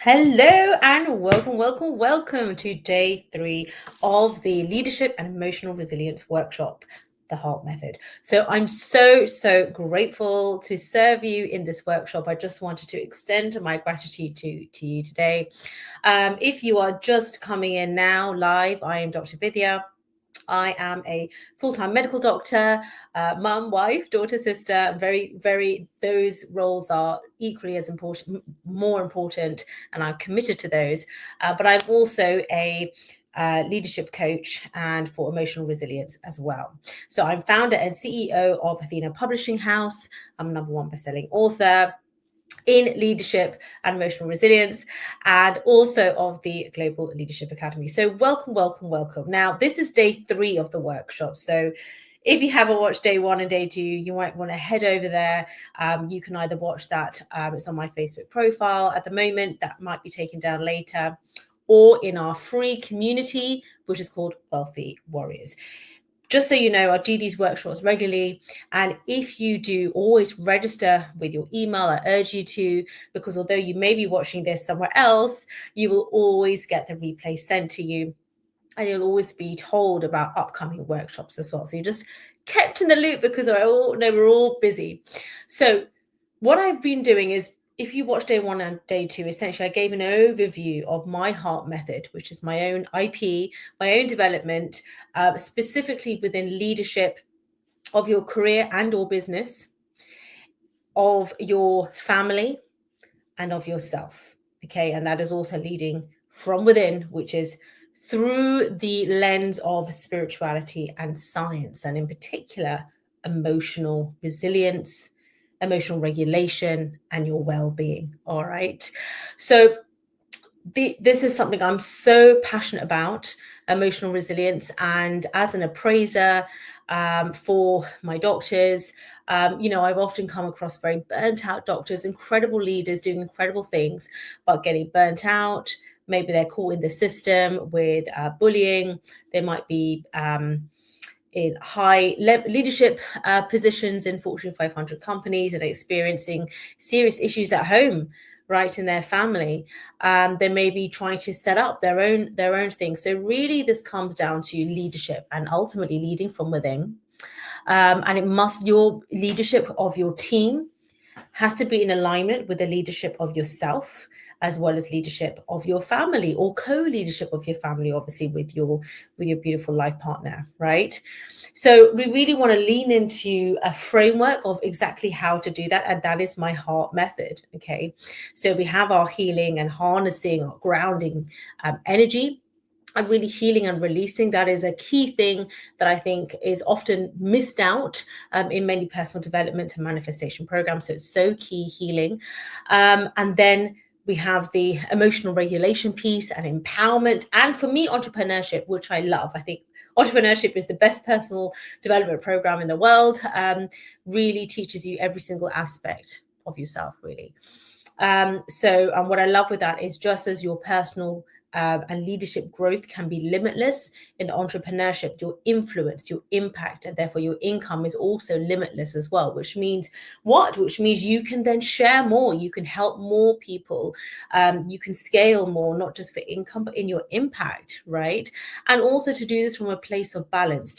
Hello and welcome to day 3 of the Leadership and Emotional Resilience Workshop, the Heart Method. So I'm so grateful to serve you in this workshop. I just wanted to extend my gratitude to you today. If you are just coming in now live, I am Dr. Vidya. I am a full-time medical doctor, mum, wife, daughter, sister. Those roles are equally as important, more important, and I'm committed to those. But I'm also a leadership coach and for emotional resilience as well. So I'm founder and CEO of Athena Publishing House. I'm a #1 bestselling author in leadership and emotional resilience, and also of the Global Leadership Academy. So welcome. Now, this is day 3 of the workshop. So if you haven't watched day 1 and day 2, you might want to head over there. You can either watch that, it's on my Facebook profile at the moment, that might be taken down later, or in our free community, which is called Wealthy Warriors. Just so you know, I do these workshops regularly. And if you do, always register with your email. I urge you to, because although you may be watching this somewhere else, you will always get the replay sent to you. And you'll always be told about upcoming workshops as well. So you're just kept in the loop because I all know we're all busy. So what I've been doing is, if you watch day 1 and day 2, essentially I gave an overview of my heart method, which is my own IP, my own development, specifically within leadership of your career and or business, of your family, and of yourself. Okay, and that is also leading from within, which is through the lens of spirituality and science, and in particular, emotional resilience, emotional regulation, and your well-being. All right. So this is something I'm so passionate about, emotional resilience. And as an appraiser for my doctors, I've often come across very burnt out doctors, incredible leaders doing incredible things, but getting burnt out. Maybe they're caught in the system with bullying. They might be in high leadership positions in Fortune 500 companies and experiencing serious issues at home, right, in their family. They may be trying to set up their own thing. So really, this comes down to leadership and ultimately leading from within. And your leadership of your team has to be in alignment with the leadership of yourself, as well as leadership of your family, or co-leadership of your family, obviously with your beautiful life partner, right? So we really want to lean into a framework of exactly how to do that, and that is my heart method. Okay, so we have our healing and harnessing, our grounding energy, and really healing and releasing. That is a key thing that I think is often missed out in many personal development and manifestation programs. So it's so key, healing. And then we have the emotional regulation piece and empowerment. And for me, entrepreneurship, which I love. I think entrepreneurship is the best personal development program in the world. Really teaches you every single aspect of yourself, really. So what I love with that is, just as your personal and leadership growth can be limitless, in entrepreneurship, your influence, your impact, and therefore your income is also limitless as well, which means you can then share more, you can help more people, you can scale more, not just for income, but in your impact, right? And also to do this from a place of balance,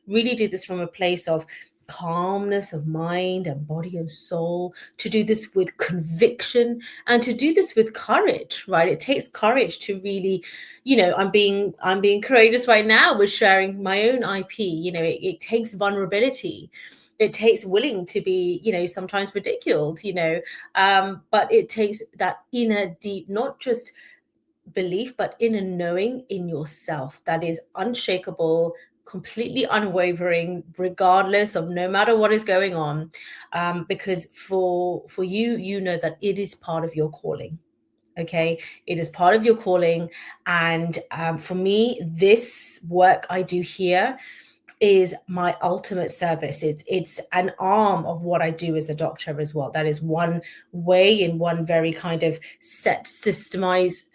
really do this from a place of calmness of mind and body and soul, to do this with conviction, and to do this with courage, right? It takes courage to really, I'm being courageous right now with sharing my own IP. It takes vulnerability. It takes willing to be, sometimes ridiculed, but it takes that inner deep, not just belief, but inner knowing in yourself that is unshakable, completely unwavering, regardless of no matter what is going on, because for you, that it is part of your calling. Okay, it is part of your calling. And for me, this work I do here is my ultimate service. It's an arm of what I do as a doctor as well. That is one way, in one very kind of systematized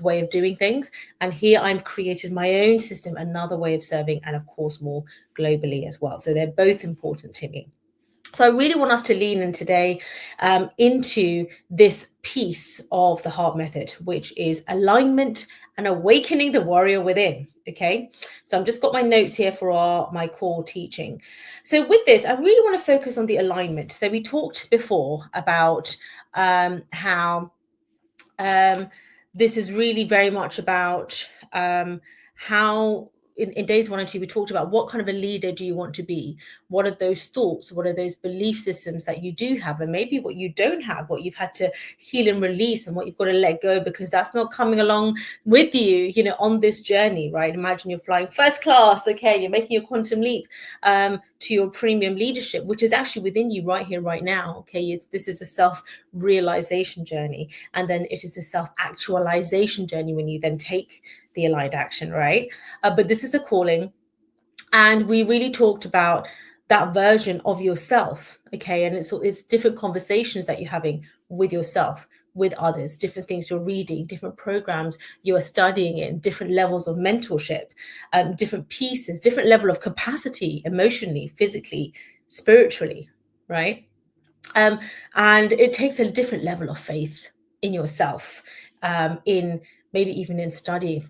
way of doing things. And here I've created my own system, another way of serving, and of course more globally as well. So they're both important to me. So I really want us to lean in today into this piece of the heart method, which is alignment and awakening the warrior within. Okay, so I've just got my notes here for my core teaching. So with this, I really want to focus on the alignment. So we talked before about how this is really very much about how in days 1 and 2 we talked about what kind of a leader do you want to be, what are those thoughts, what are those belief systems that you do have, and maybe what you don't have, what you've had to heal and release, and what you've got to let go because that's not coming along with you, on this journey, right? Imagine you're flying first class, okay, you're making your quantum leap to your premium leadership, which is actually within you right here right now. Okay, this is a self-realization journey, and then it is a self-actualization journey when you then take the aligned action, right? But this is a calling, and we really talked about that version of yourself, okay? And it's different conversations that you're having with yourself, with others, different things you're reading, different programs you are studying in, different levels of mentorship, different pieces, different level of capacity, emotionally, physically, spiritually, right? And it takes a different level of faith in yourself, in maybe even in studying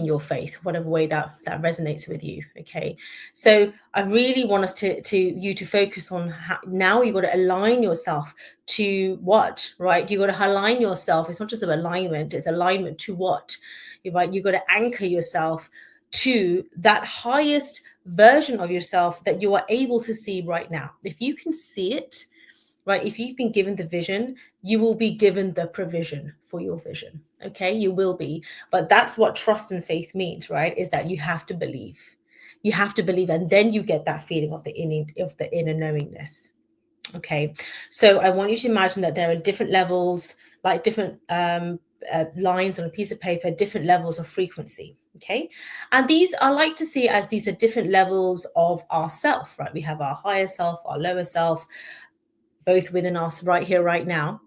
your faith, whatever way that resonates with you. Okay, so I really want us to focus on how now you got to align yourself to what, right? You got to align yourself. It's not just about alignment, it's alignment to what, right? You got to anchor yourself to that highest version of yourself that you are able to see right now. If you can see it, right? If you've been given the vision, you will be given the provision for your vision. Okay, you will be. But that's what trust and faith means, right? Is that you have to believe. You have to believe, and then you get that feeling of the inner knowingness. Okay, so I want you to imagine that there are different levels, like different lines on a piece of paper, different levels of frequency. Okay, and these I like to see as these are different levels of ourself, right? We have our higher self, our lower self, both within us right here, right now.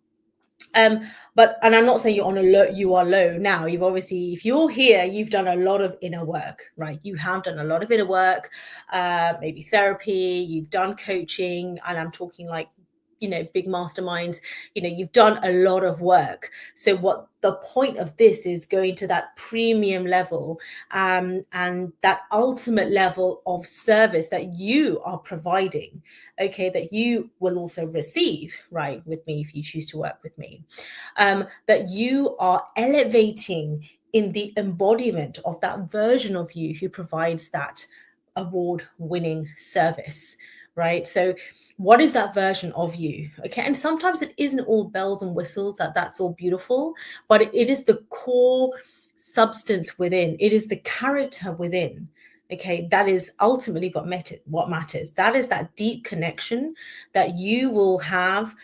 But I'm not saying you're on a low, you are low now. You've obviously, if you're here, you've done a lot of inner work, right? You have done a lot of inner work, maybe therapy, you've done coaching, and I'm talking like, big masterminds, you've done a lot of work. So what the point of this is going to that premium level, and that ultimate level of service that you are providing, okay, that you will also receive, right, with me if you choose to work with me, that you are elevating in the embodiment of that version of you who provides that award-winning service, right? So what is that version of you? Okay, and sometimes it isn't all bells and whistles, that's all beautiful, but it is the core substance within, it is the character within. Okay, that is ultimately what matters. That is that deep connection that you will have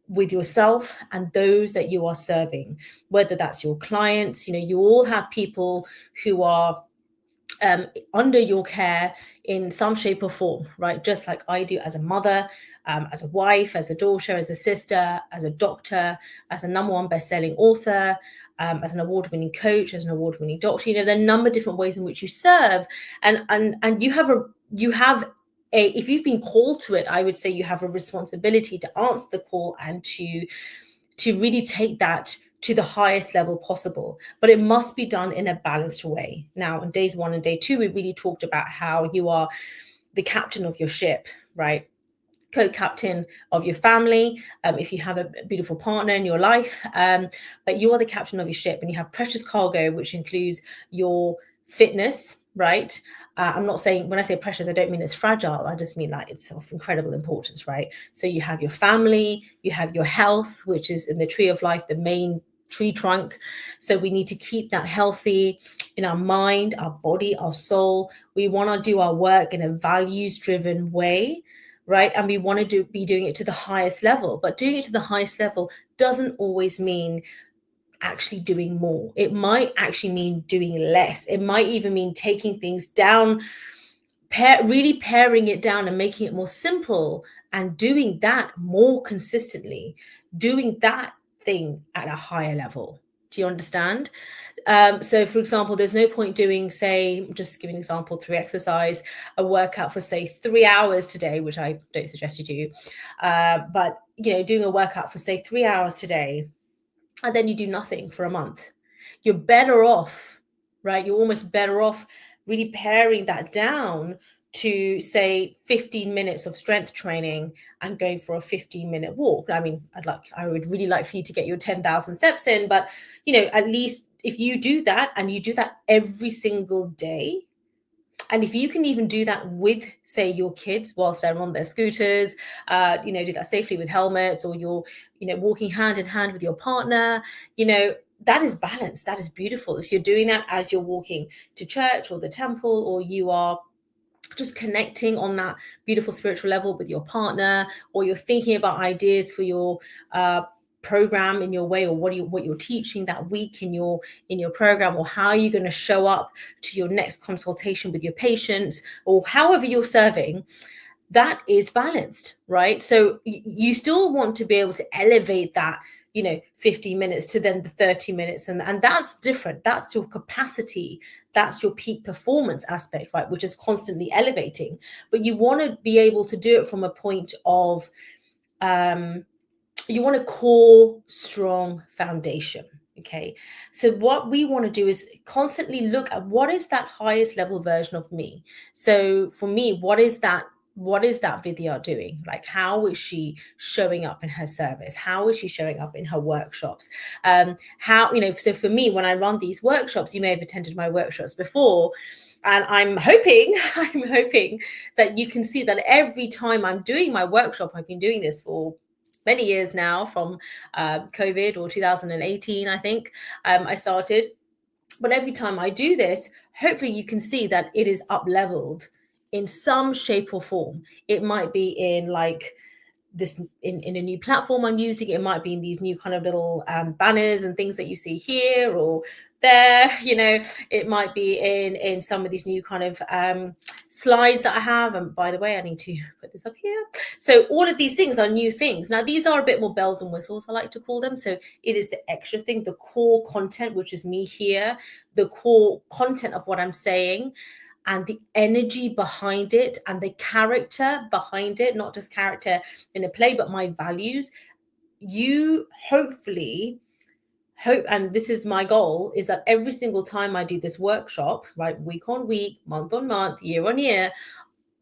with yourself and those that you are serving, whether that's your clients. You all have people who are under your care in some shape or form, right? Just like I do as a mother, as a wife, as a daughter, as a sister, as a doctor, as a number 1 best-selling author, as an award-winning coach, as an award-winning doctor. There are a number of different ways in which you serve, and you have if you've been called to it, I would say you have a responsibility to answer the call and to really take that to the highest level possible, but it must be done in a balanced way. Now, in days 1 and day 2, we really talked about how you are the captain of your ship, right? Co-captain of your family, if you have a beautiful partner in your life, but you are the captain of your ship, and you have precious cargo, which includes your fitness, right? I'm not saying, when I say precious, I don't mean it's fragile. I just mean like it's of incredible importance, right? So you have your family, you have your health, which is in the tree of life, the main tree trunk. So we need to keep that healthy in our mind, our body, our soul. We want to do our work in a values-driven way, right? And we want to be doing it to the highest level. But doing it to the highest level doesn't always mean actually doing more. It might actually mean doing less. It might even mean taking things down, really paring it down and making it more simple, and doing that more consistently, doing that thing at a higher level. Do you understand? So for example, there's no point doing, say, just giving an example through exercise, a workout for say 3 hours today, which I don't suggest you do. But doing a workout for say 3 hours today, and then you do nothing for a month. You're better off, right? You're almost better off really paring that down to say 15 minutes of strength training and going for a 15-minute walk. I mean, I would really like for you to get your 10,000 steps in, but at least if you do that and you do that every single day, and if you can even do that with, say, your kids whilst they're on their scooters, do that safely with helmets, or you're, walking hand in hand with your partner, that is balanced. That is beautiful. If you're doing that as you're walking to church or the temple, or you are just connecting on that beautiful spiritual level with your partner, or you're thinking about ideas for your program in your way, or what you're teaching that week in your program, or how you're going to show up to your next consultation with your patients, or however you're serving, that is balanced, right? So you still want to be able to elevate that 15 minutes to then the 30 minutes, and that's different. That's your capacity, that's your peak performance aspect, right, which is constantly elevating. But you want to be able to do it from a point of you want a core strong foundation. Okay, so what we want to do is constantly look at what is that highest level version of me. So for me, what is that Vidya doing? Like, how is she showing up in her service? How is she showing up in her workshops? So for me, when I run these workshops, you may have attended my workshops before, and I'm hoping that you can see that every time I'm doing my workshop, I've been doing this for many years now, from COVID, or 2018, I think I started. But every time I do this, hopefully you can see that it is up leveled in some shape or form. It might be in like this in a new platform I'm using. It might be in these new kind of little banners and things that you see here or there. It might be in some of these new kind of slides that I have. And by the way, I need to put this up here. So all of these things are new things. Now, these are a bit more bells and whistles, I like to call them. So it is the extra thing, the core content, which is me here, the core content of what I'm saying, and the energy behind it, and the character behind it, not just character in a play, but my values. You hopefully hope, and this is my goal, is that every single time I do this workshop, right, week on week, month on month, year on year,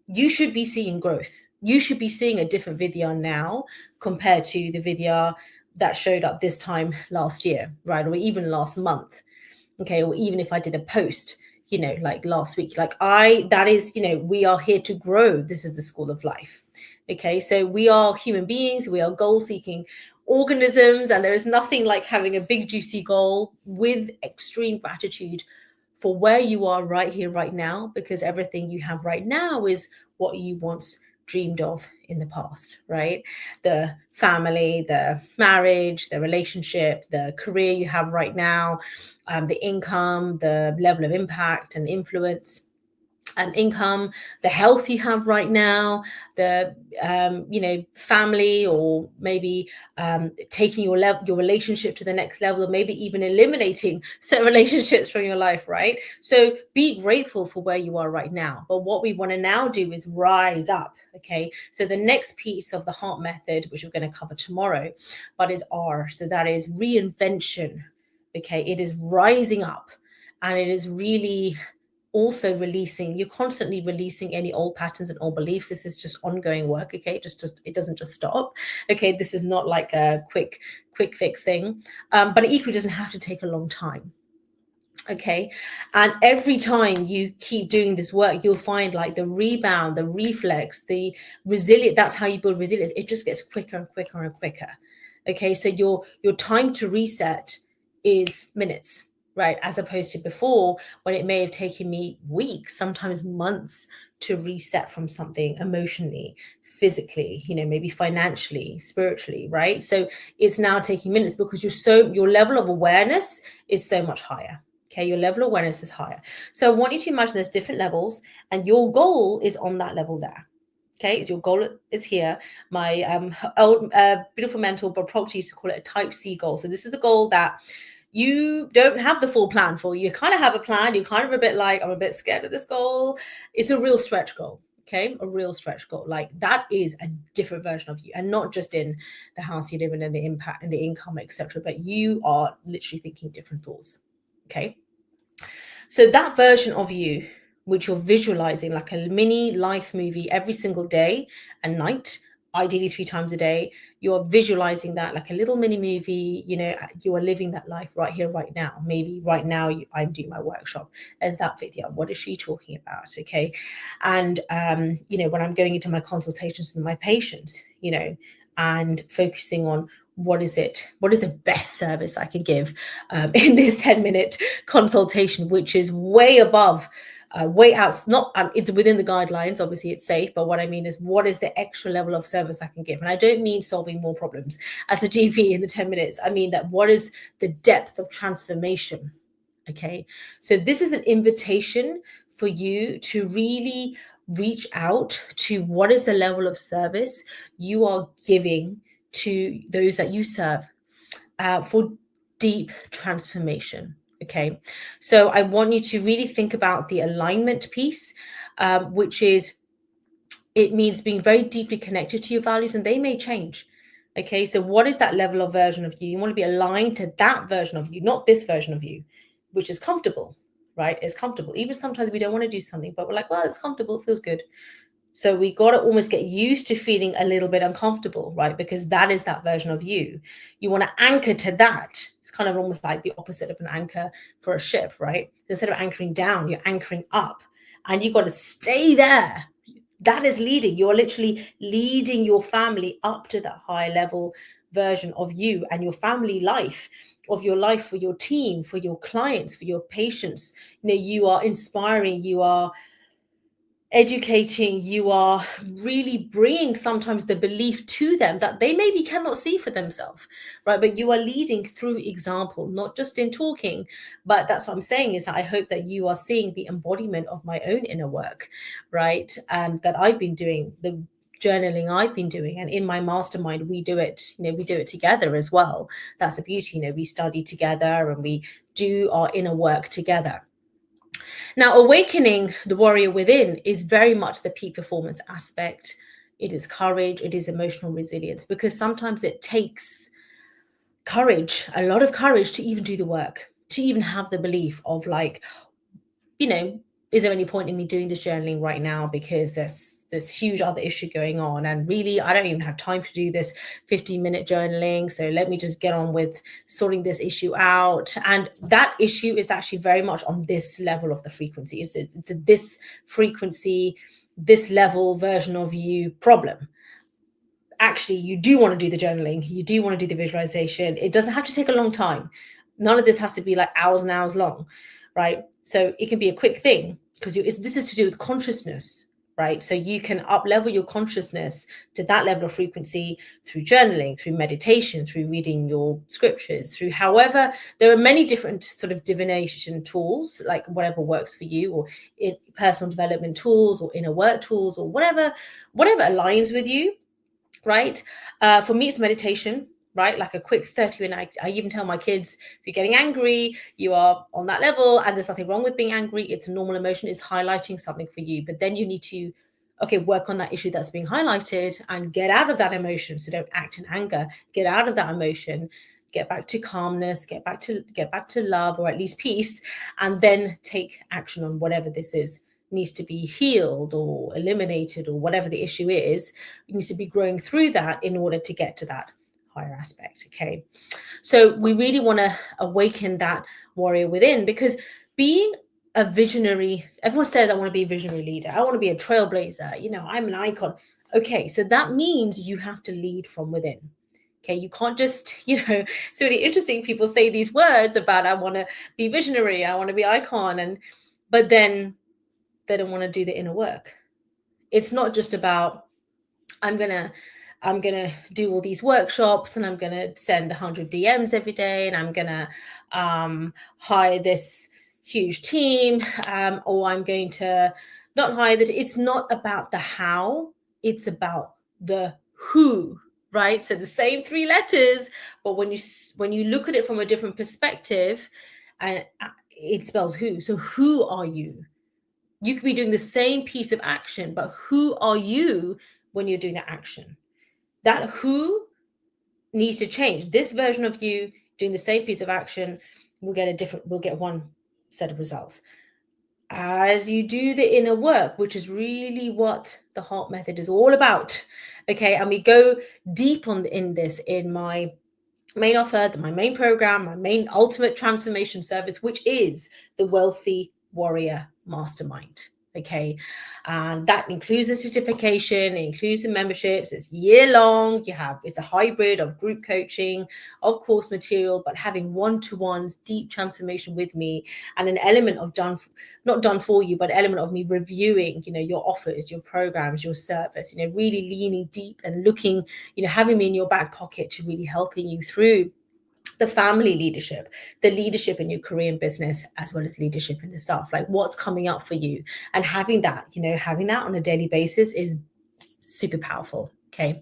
you should be seeing growth. You should be seeing a different Vidya now compared to the Vidya that showed up this time last year, right, or even last month. Okay, or even if I did a post, like last week, we are here to grow. This is the School of Life. Okay, so we are human beings, we are goal-seeking organisms, and there is nothing like having a big juicy goal with extreme gratitude for where you are right here, right now, because everything you have right now is what you once dreamed of in the past, right? The family, the marriage, the relationship, the career you have right now, the income, the level of impact and influence and income, the health you have right now, the family, or maybe taking your relationship to the next level, or maybe even eliminating certain relationships from your life, right? So be grateful for where you are right now. But what we want to now do is rise up. Okay, so the next piece of the heart method, which we're going to cover tomorrow, but is R. So that is reinvention. Okay, it is rising up, and it is really also releasing. You're constantly releasing any old patterns and old beliefs. This is just ongoing work. Okay, just it doesn't just stop. Okay, this is not like a quick fix thing, but it equally doesn't have to take a long time. Okay, and every time you keep doing this work, you'll find like the rebound, the reflex, the resilience. That's how you build resilience. It just gets quicker and quicker and quicker. Okay, so your time to reset is minutes, right? As opposed to before, when it may have taken me weeks, sometimes months, to reset from something emotionally, physically, maybe financially, spiritually, right? So it's now taking minutes because your level of awareness is so much higher. Okay, your level of awareness is higher. So I want you to imagine there's different levels, and your goal is on that level there. Okay, your goal is here. My old beautiful mentor Bob Proctor used to call it a type C goal. So this is the goal that you don't have the full plan for. You kind of have a plan. You're kind of a bit like, I'm a bit scared of this goal. It's a real stretch goal. Okay, a real stretch goal. Like that is a different version of you, and not just in the house you live in and the impact and the income, etc. But you are literally thinking different thoughts. Okay, so that version of you, which you're visualizing like a mini life movie every single day and night, ideally 3 times a day, you're visualizing that like a little mini movie. You are living that life right here, right now. Maybe right now I'm doing my workshop. There's that video. What is she talking about? Okay. And, when I'm going into my consultations with my patients, and focusing on what is the best service I can give in this 10-minute consultation, which is way above, way out, not it's within the guidelines. Obviously it's safe, but what I mean is, what is the extra level of service I can give? And I don't mean solving more problems as a GP in the 10 minutes. I mean that what is the depth of transformation? Okay, so this is an invitation for you to really reach out to what is the level of service you are giving to those that you serve, for deep transformation. Okay, so I want you to really think about the alignment piece, which is, it means being very deeply connected to your values, and they may change. Okay, so what is that level of version of you? You want to be aligned to that version of you, not this version of you, which is comfortable, right? It's comfortable. Even sometimes we don't want to do something, but we're like, well, it's comfortable, it feels good. So we got to almost get used to feeling a little bit uncomfortable, right? Because that is that version of you. You want to anchor to that. It's kind of almost like the opposite of an anchor for a ship, right? Instead of anchoring down, you're anchoring up, and you've got to stay there. That is leading. You're literally leading your family up to that high level version of you and your family life, of your life for your team, for your clients, for your patients. You are inspiring, you are educating, you are really bringing sometimes the belief to them that they maybe cannot see for themselves, right? But you are leading through example, not just in talking. But that's what I'm saying, is that I hope that you are seeing the embodiment of my own inner work, right? That I've been doing, the journaling I've been doing, and in my mastermind we do it, we do it together as well. That's the beauty, we study together and we do our inner work together. Now, awakening the warrior within is very much the peak performance aspect. It is courage, it is emotional resilience, because sometimes it takes courage, a lot of courage, to even do the work, to even have the belief of like, is there any point in me doing this journaling right now, because there's this huge other issue going on, and really I don't even have time to do this 15-minute journaling, so let me just get on with sorting this issue out. And that issue is actually very much on this level of the frequency. It's a this frequency, this level version of you problem. Actually, you do want to do the journaling, you do want to do the visualization. It doesn't have to take a long time. None of this has to be like hours and hours long, right? So it can be a quick thing, because this is to do with consciousness, right? So you can up level your consciousness to that level of frequency through journaling, through meditation, through reading your scriptures, through however, there are many different sort of divination tools, like whatever works for you, or in personal development tools, or inner work tools, or whatever aligns with you, right? For me, it's meditation, right? Like a quick 30-minute. I even tell my kids, if you're getting angry, you are on that level, and there's nothing wrong with being angry. It's a normal emotion. It's highlighting something for you. But then you need to, work on that issue that's being highlighted and get out of that emotion. So don't act in anger. Get out of that emotion. Get back to calmness. Get back to love, or at least peace, and then take action on whatever this is, needs to be healed or eliminated, or whatever the issue is. It needs to be growing through that in order to get to that higher aspect. Okay, so we really want to awaken that warrior within, because being a visionary, everyone says I want to be a visionary leader, I want to be a trailblazer, I'm an icon. Okay, so that means you have to lead from within. Okay, you can't just, it's really interesting. People say these words about, I want to be visionary, I want to be icon, but then they don't want to do the inner work. It's not just about, I'm gonna do all these workshops, and I'm gonna send 100 DMs every day, and I'm gonna hire this huge team, or I'm going to not hire that. It's not about the how, it's about the who. right? So the same three letters, but when you look at it from a different perspective, and it spells who. So who are you? You could be doing the same piece of action, but who are you when you're doing that action? That who needs to change. This version of you doing the same piece of action will get one set of results. As you do the inner work, which is really what the Heart Method is all about. Okay, and we go deep in this in my main offer, my main program, my main ultimate transformation service, which is the Wealthy Warrior Mastermind. Okay, and that includes the certification, it includes the memberships. It's year long. It's a hybrid of group coaching, of course material, but having one-to-ones, deep transformation with me, and an element of not done for you, but an element of me reviewing, your offers, your programs, your service, really leaning deep and looking, having me in your back pocket to really helping you through the family leadership, the leadership in your career and business, as well as leadership in the self, like what's coming up for you. And having that on a daily basis is super powerful. Okay.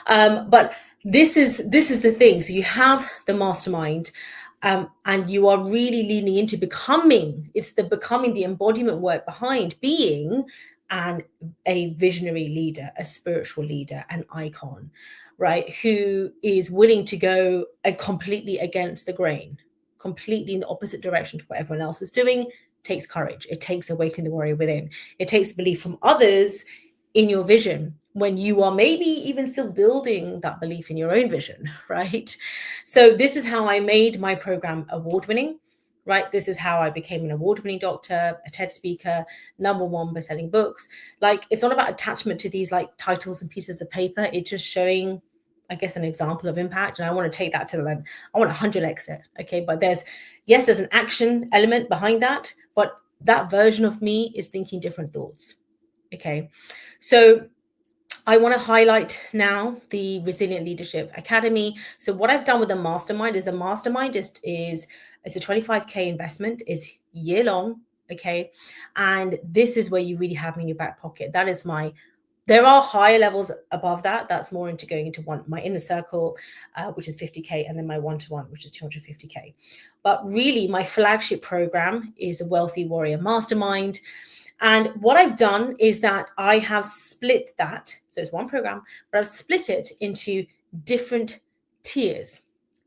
But this is the thing. So you have the mastermind, and you are really leaning into becoming the embodiment work behind being a visionary leader, a spiritual leader, an icon, right? Who is willing to go completely against the grain, completely in the opposite direction to what everyone else is doing. Takes courage. It takes awakening the warrior within. It takes belief from others in your vision when you are maybe even still building that belief in your own vision, right? So this is how I made my program award-winning, right? This is how I became an award-winning doctor, a TED speaker, #1 best-selling books. Like, it's not about attachment to these like titles and pieces of paper. It's just showing, I guess, an example of impact. And I want to take that to the level. I want 100x it. Okay. But there's an action element behind that, but that version of me is thinking different thoughts. Okay. So I want to highlight now the Resilient Leadership Academy. So what I've done with the mastermind is it's a 25K investment, is year long. Okay. And this is where you really have me in your back pocket. There are higher levels above that. That's more into going into my inner circle, which is 50K, and then my one-to-one, which is 250K. But really, my flagship program is a Wealthy Warrior Mastermind. And what I've done is that I have split that. So it's one program, but I've split it into different tiers,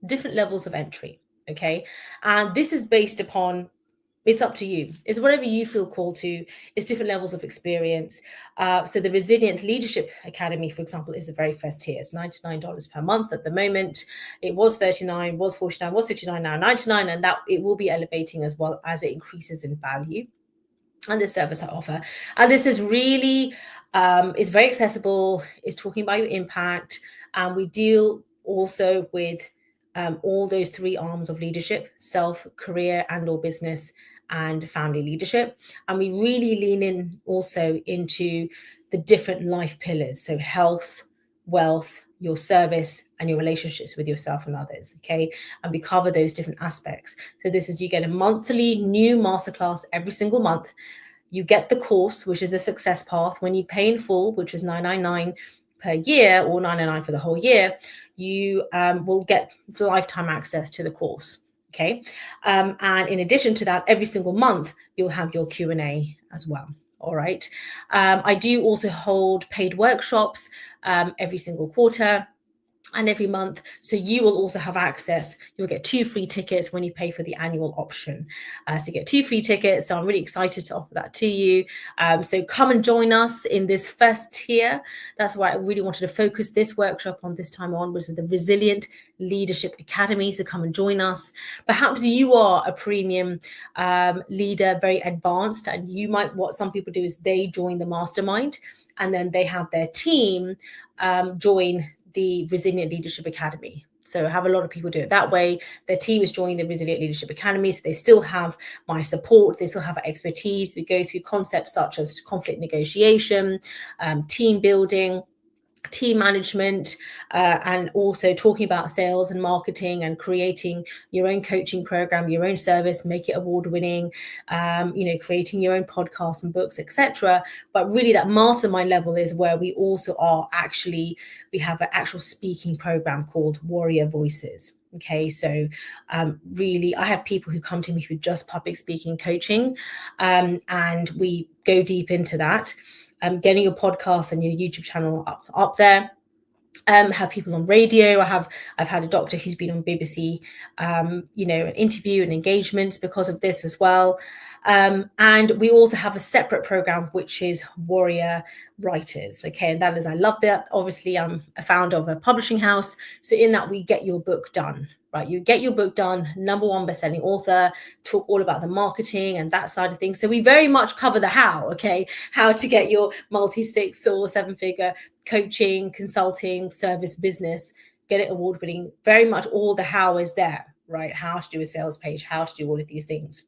different levels of entry. Okay. And this is based upon, it's up to you. It's whatever you feel called to. It's different levels of experience. So the Resilient Leadership Academy, for example, is the very first tier. It's $99 per month at the moment. It was $39, was $49, was $59, now $99, and that it will be elevating as well as it increases in value. And the service I offer. And this is really, it's very accessible. It's talking about your impact. And we deal also with all those three arms of leadership: self, career, and/or business, and family leadership. And we really lean in also into the different life pillars. So health, wealth, your service, and your relationships with yourself and others. Okay. And we cover those different aspects. So you get a monthly new masterclass every single month. You get the course, which is a success path. When you pay in full, which is $999 per year, or $999 for the whole year, you will get lifetime access to the course. Okay. And in addition to that, every single month, you'll have your Q&A as well. All right. I do also hold paid workshops every single quarter and every month. So you will also have access. You'll get 2 free tickets when you pay for the annual option. So you get 2 free tickets. So I'm really excited to offer that to you. So come and join us in this first tier. That's why I really wanted to focus this workshop on this time on, was the Resilient Leadership Academy. So come and join us. Perhaps you are a premium leader, very advanced, and what some people do is they join the mastermind, and then they have their team join the Resilient Leadership Academy. So I have a lot of people do it that way. Their team is joining the Resilient Leadership Academy. So they still have my support. They still have expertise. We go through concepts such as conflict negotiation, team building, team management, and also talking about sales and marketing and creating your own coaching program, your own service, make it award winning, creating your own podcasts and books, etc. But really that mastermind level is where we also are actually, we have an actual speaking program called Warrior Voices. Okay, so really, I have people who come to me who just public speaking coaching, and we go deep into that. Getting your podcast and your YouTube channel up there. Have people on radio. I've had a doctor who's been on BBC, an interview and engagement because of this as well. And we also have a separate program which is Warrior Writers. Okay, and that is, I love that. Obviously, I'm a founder of a publishing house, so in that we get your book done. Right, you get your book done, #1 best-selling author, talk all about the marketing and that side of things. So we very much cover the how, okay? How to get your multi-6 or 7-figure coaching, consulting, service business, get it award-winning. Very much all the how is there, right? How to do a sales page, how to do all of these things.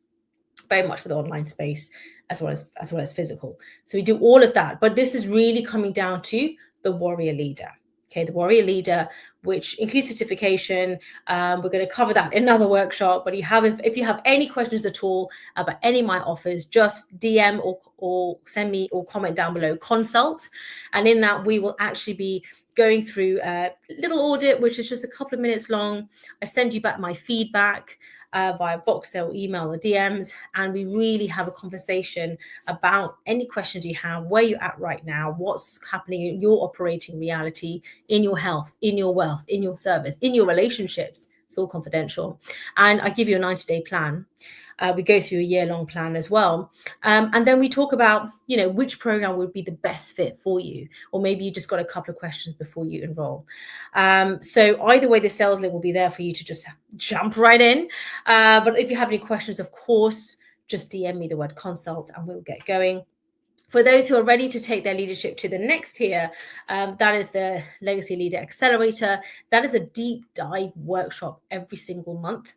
Very much for the online space as well as physical. So we do all of that, but this is really coming down to the Warrior Leader. Okay, the Warrior Leader, which includes certification. We're going to cover that in another workshop. But if you have any questions at all about any of my offers, just DM or send me or comment down below, consult. And in that, we will actually be going through a little audit, which is just a couple of minutes long. I send you back my feedback via Voxel, email, or DMs, and we really have a conversation about any questions you have, where you're at right now, what's happening in your operating reality, in your health, in your wealth, in your service, in your relationships. It's all confidential. And I give you a 90-day plan. We go through a year-long plan as well. And then we talk about, which program would be the best fit for you. Or maybe you just got a couple of questions before you enroll. So either way, the sales link will be there for you to just jump right in. But if you have any questions, of course, just DM me the word consult and we'll get going. For those who are ready to take their leadership to the next tier, that is the Legacy Leader Accelerator. That is a deep dive workshop every single month.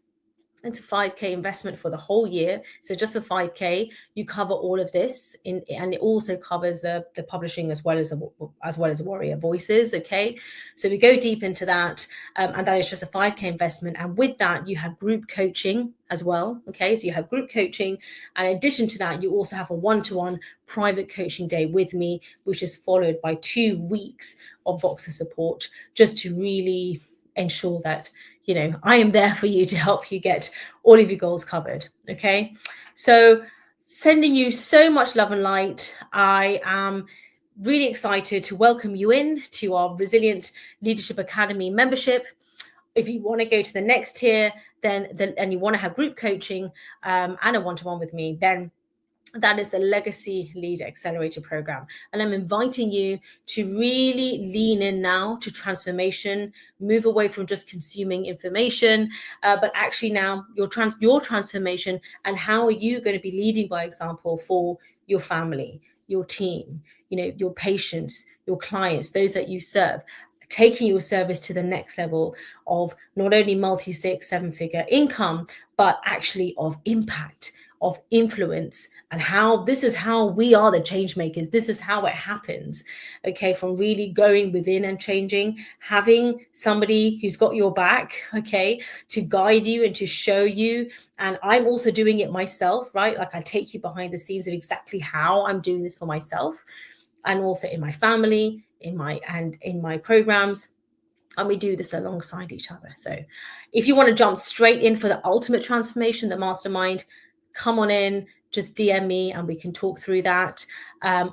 It's a 5K investment for the whole year. So just a 5K, you cover all of this, and it also covers the publishing as well as Warrior Voices. Okay, so we go deep into that, and that is just a 5K investment. And with that, you have group coaching as well. Okay, so you have group coaching, and in addition to that, you also have a one-to-one private coaching day with me, which is followed by 2 weeks of Voxer support, just to really ensure that I am there for you to help you get all of your goals covered. Okay, so sending you so much love and light. I am really excited to welcome you in to our Resilient Leadership Academy membership. If you want to go to the next tier, and you want to have group coaching and a one-to-one with me, then that is the Legacy Leader Accelerator program. And I'm inviting you to really lean in now to transformation, move away from just consuming information, but actually now your transformation, and how are you going to be leading by example for your family, your team, your patients, your clients, those that you serve, taking your service to the next level of not only multi-6, 7-figure income, but actually of impact, of influence, and how this is how we are the change makers. This is how it happens. Okay, from really going within and changing, having somebody who's got your back, okay, to guide you and to show you. And I'm also doing it myself, right? Like I take you behind the scenes of exactly how I'm doing this for myself, and also in my family, in my programs. And we do this alongside each other. So if you want to jump straight in for the ultimate transformation, the mastermind, come on in, just DM me and we can talk through that.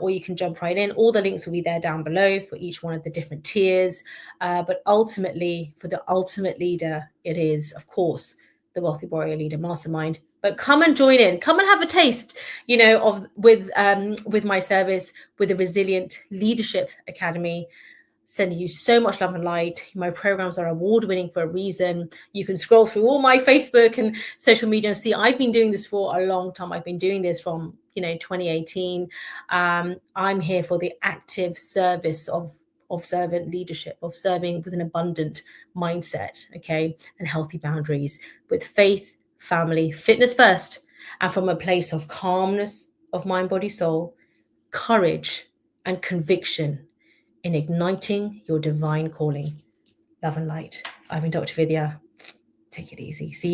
Or you can jump right in. All the links will be there down below for each one of the different tiers. But ultimately, for the ultimate leader, it is, of course, the Wealthy Warrior Leader Mastermind. But come and join in. Come and have a taste, with my service, with the Resilient Leadership Academy. Sending you so much love and light. My programs are award-winning for a reason. You can scroll through all my Facebook and social media and see I've been doing this for a long time. I've been doing this from 2018. I'm here for the active service of servant leadership, of serving with an abundant mindset, okay, and healthy boundaries, with faith, family, fitness first, and from a place of calmness of mind, body, soul, courage, and conviction in igniting your divine calling. Love and light. I've been Dr. Vidya. Take it easy. See you.